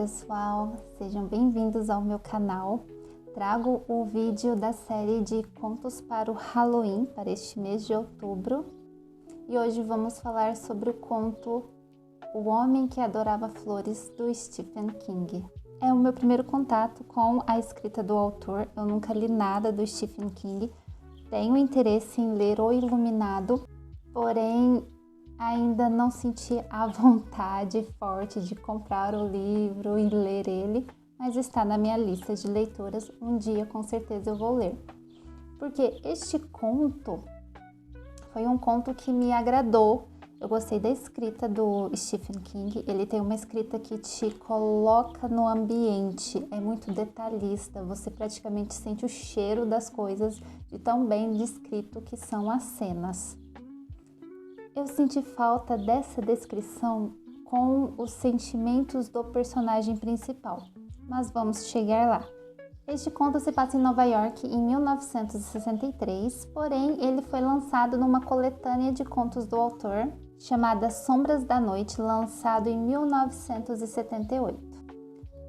pessoal, sejam bem-vindos ao meu canal. Trago o vídeo da série de contos para o Halloween, para este mês de outubro. E hoje vamos falar sobre o conto O Homem que Adorava Flores, do Stephen King. É o meu primeiro contato com a escrita do autor, eu nunca li nada do Stephen King. Tenho interesse em ler O Iluminado, porém ainda não senti a vontade forte de comprar o livro e ler ele, mas está na minha lista de leituras. Um dia com certeza eu vou ler. Porque este conto foi um conto que me agradou. Eu gostei da escrita do Stephen King. Ele tem uma escrita que te coloca no ambiente, é muito detalhista, você praticamente sente o cheiro das coisas de tão bem descrito que são as cenas. Eu senti falta dessa descrição com os sentimentos do personagem principal, mas vamos chegar lá. Este conto se passa em Nova York em 1963, porém ele foi lançado numa coletânea de contos do autor, chamada Sombras da Noite, lançado em 1978.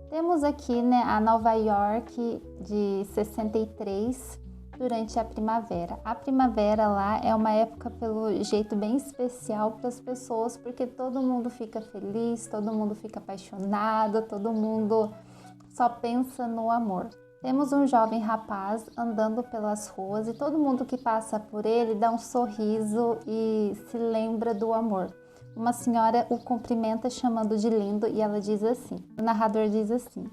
Temos aqui, a Nova York de 63, durante a primavera. A primavera lá é uma época, pelo jeito, bem especial para as pessoas, porque todo mundo fica feliz, todo mundo fica apaixonado, todo mundo só pensa no amor. Temos um jovem rapaz andando pelas ruas e todo mundo que passa por ele dá um sorriso e se lembra do amor. Uma senhora o cumprimenta chamando de lindo e ela diz assim, o narrador diz assim: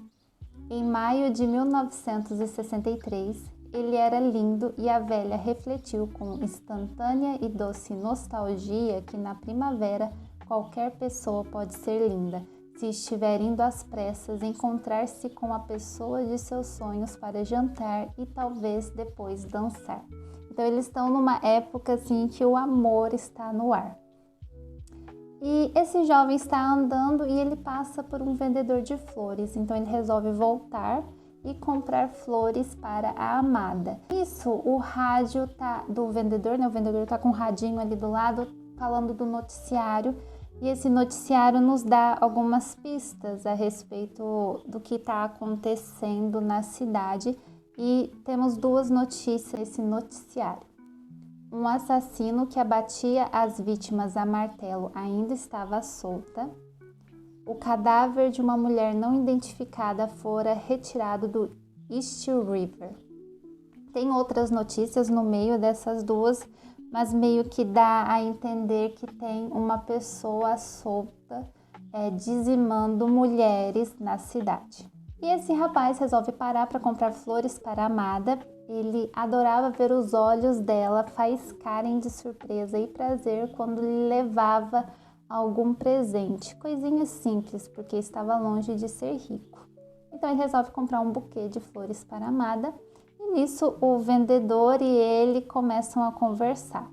em maio de 1963, ele era lindo e a velha refletiu com instantânea e doce nostalgia que na primavera qualquer pessoa pode ser linda, se estiver indo às pressas encontrar-se com a pessoa de seus sonhos para jantar e talvez depois dançar. Então eles estão numa época assim que o amor está no ar. E esse jovem está andando e ele passa por um vendedor de flores, então ele resolve voltar e comprar flores para a amada. Isso, o rádio do vendedor, o vendedor está com um radinho ali do lado falando do noticiário, e esse noticiário nos dá algumas pistas a respeito do que está acontecendo na cidade, e temos duas notícias nesse noticiário. Um assassino que abatia as vítimas a martelo ainda estava solta. O cadáver de uma mulher não identificada fora retirado do East River. Tem outras notícias no meio dessas duas, mas meio que dá a entender que tem uma pessoa solta dizimando mulheres na cidade. E esse rapaz resolve parar para comprar flores para a amada. Ele adorava ver os olhos dela faiscarem de surpresa e prazer quando lhe levava algum presente, coisinhas simples, porque estava longe de ser rico. Então ele resolve comprar um buquê de flores para a amada, e nisso o vendedor e ele começam a conversar.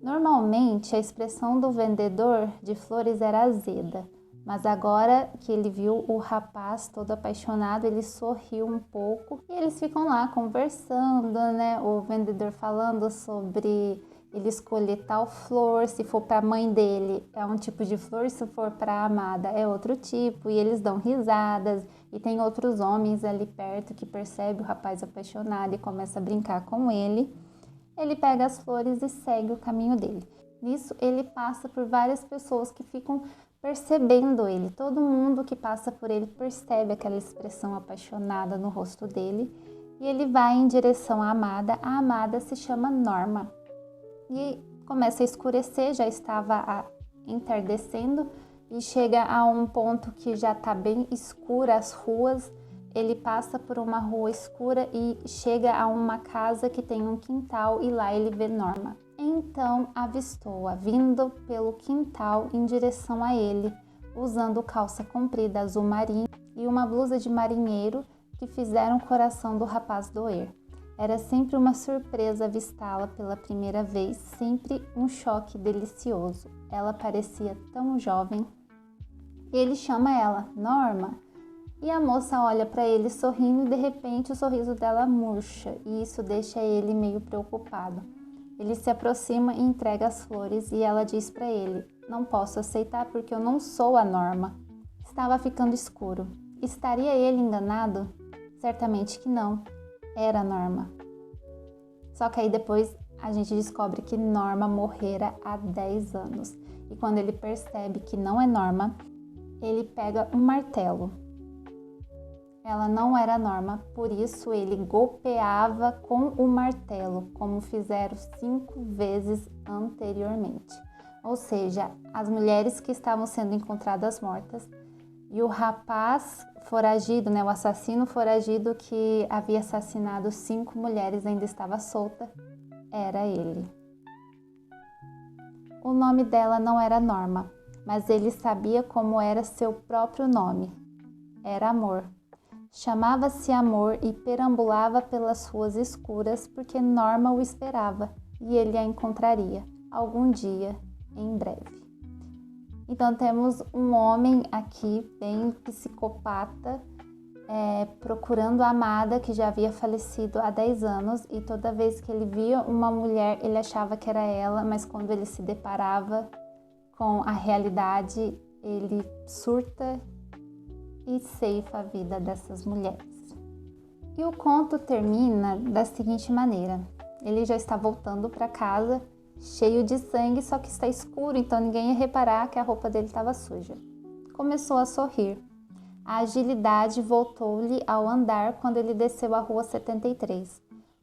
Normalmente a expressão do vendedor de flores era azeda, mas agora que ele viu o rapaz todo apaixonado, ele sorriu um pouco e eles ficam lá conversando, o vendedor falando sobre ele escolher tal flor, se for para a mãe dele é um tipo de flor, se for para a amada é outro tipo, e eles dão risadas, e tem outros homens ali perto que percebem o rapaz apaixonado e começa a brincar com ele. Ele pega as flores e segue o caminho dele. Nisso ele passa por várias pessoas que ficam percebendo ele, todo mundo que passa por ele percebe aquela expressão apaixonada no rosto dele, e ele vai em direção à amada. A amada se chama Norma. E começa a escurecer, já estava entardecendo e chega a um ponto que já está bem escura as ruas. Ele passa por uma rua escura e chega a uma casa que tem um quintal, e lá ele vê Norma. Então avistou-a vindo pelo quintal em direção a ele, usando calça comprida azul marinho e uma blusa de marinheiro que fizeram o coração do rapaz doer. Era sempre uma surpresa avistá-la pela primeira vez, sempre um choque delicioso. Ela parecia tão jovem. Ele chama ela, Norma, e a moça olha para ele sorrindo e de repente o sorriso dela murcha, e isso deixa ele meio preocupado. Ele se aproxima e entrega as flores e ela diz para ele: não posso aceitar porque eu não sou a Norma. Estava ficando escuro Estaria ele enganado? Certamente que não. Era Norma. Só que aí depois a gente descobre que Norma morrera há 10 anos. E quando ele percebe que não é Norma, ele pega um martelo. Ela não era Norma, por isso ele golpeava com o martelo, como fizeram 5 vezes anteriormente. Ou seja, as mulheres que estavam sendo encontradas mortas e o rapaz foragido, o assassino foragido que havia assassinado 5 mulheres ainda estava solta, era ele. O nome dela não era Norma, mas ele sabia como era seu próprio nome. Era Amor. Chamava-se Amor e perambulava pelas ruas escuras porque Norma o esperava e ele a encontraria algum dia, em breve. Então temos um homem aqui bem psicopata, procurando a amada que já havia falecido há 10 anos e toda vez que ele via uma mulher ele achava que era ela, mas quando ele se deparava com a realidade ele surta e ceifa a vida dessas mulheres. E o conto termina da seguinte maneira: ele já está voltando para casa cheio de sangue, só que está escuro, então ninguém ia reparar que a roupa dele estava suja. Começou a sorrir. A agilidade voltou-lhe ao andar quando ele desceu a rua 73.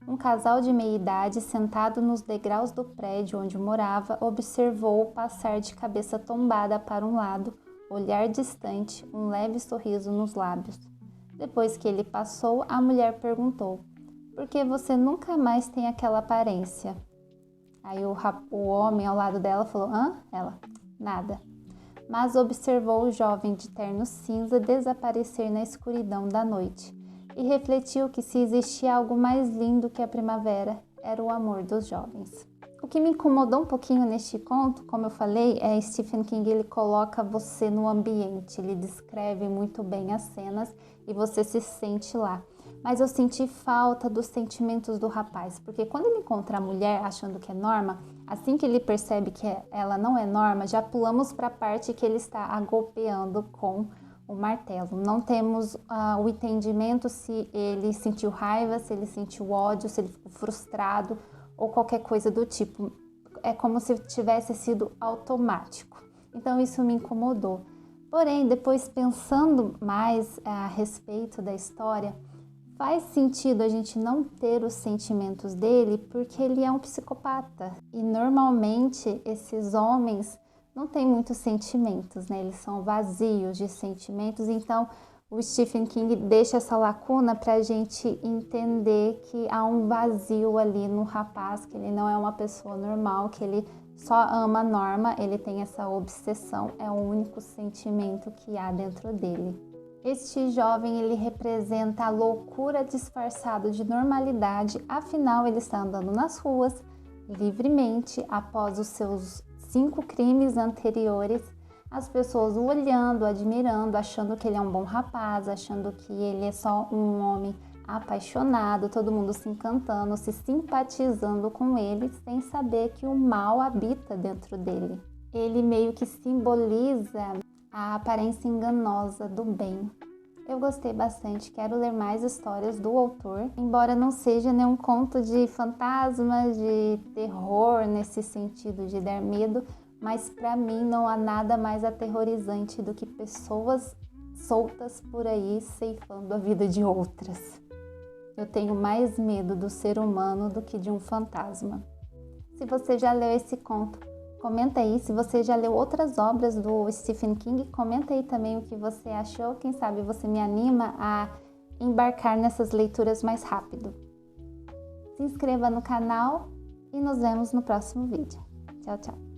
Um casal de meia-idade, sentado nos degraus do prédio onde morava, observou-o passar de cabeça tombada para um lado, olhar distante, um leve sorriso nos lábios. Depois que ele passou, a mulher perguntou: "Por que você nunca mais tem aquela aparência?" Aí o homem ao lado dela falou: "Hã?" Ela: "Nada." Mas observou o jovem de terno cinza desaparecer na escuridão da noite e refletiu que se existia algo mais lindo que a primavera, era o amor dos jovens. O que me incomodou um pouquinho neste conto, como eu falei, é Stephen King, ele coloca você no ambiente, ele descreve muito bem as cenas e você se sente lá. Mas eu senti falta dos sentimentos do rapaz, porque quando ele encontra a mulher achando que é Norma, assim que ele percebe que ela não é Norma, já pulamos para a parte que ele está a golpeando com o martelo. Não temos o entendimento se ele sentiu raiva, se ele sentiu ódio, se ele ficou frustrado ou qualquer coisa do tipo. É como se tivesse sido automático. Então isso me incomodou. Porém, depois pensando mais a respeito da história, faz sentido a gente não ter os sentimentos dele porque ele é um psicopata. E normalmente esses homens não têm muitos sentimentos, né? Eles são vazios de sentimentos. Então o Stephen King deixa essa lacuna para a gente entender que há um vazio ali no rapaz, que ele não é uma pessoa normal, que ele só ama a Norma, ele tem essa obsessão, é o único sentimento que há dentro dele. Este jovem, ele representa a loucura disfarçada de normalidade, afinal ele está andando nas ruas livremente após os seus 5 crimes anteriores, as pessoas o olhando, admirando, achando que ele é um bom rapaz, achando que ele é só um homem apaixonado, todo mundo se encantando, se simpatizando com ele, sem saber que o mal habita dentro dele. Ele meio que simboliza a aparência enganosa do bem. Eu gostei bastante, quero ler mais histórias do autor, embora não seja nenhum conto de fantasmas, de terror nesse sentido de dar medo, mas para mim não há nada mais aterrorizante do que pessoas soltas por aí ceifando a vida de outras. Eu tenho mais medo do ser humano do que de um fantasma. Se você já leu esse conto, comenta aí. Se você já leu outras obras do Stephen King, comenta aí também o que você achou. Quem sabe você me anima a embarcar nessas leituras mais rápido. Se inscreva no canal e nos vemos no próximo vídeo. Tchau, tchau!